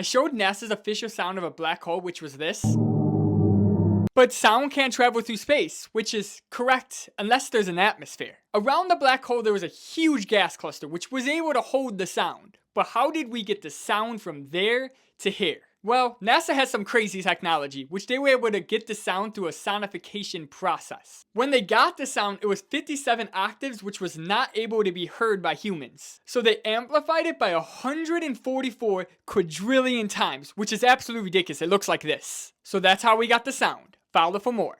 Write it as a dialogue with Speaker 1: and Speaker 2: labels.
Speaker 1: I showed NASA's official sound of a black hole, which was this. But sound can't travel through space, which is correct unless there's an atmosphere. Around the black hole there was a huge gas cluster which was able to hold the sound. But how did we get the sound from there to here? Well, NASA has some crazy technology, which they were able to get the sound through a sonification process. When they got the sound, it was 57 octaves, which was not able to be heard by humans. So they amplified it by 144 quadrillion times, which is absolutely ridiculous. It looks like this. So that's how we got the sound. Follow for more.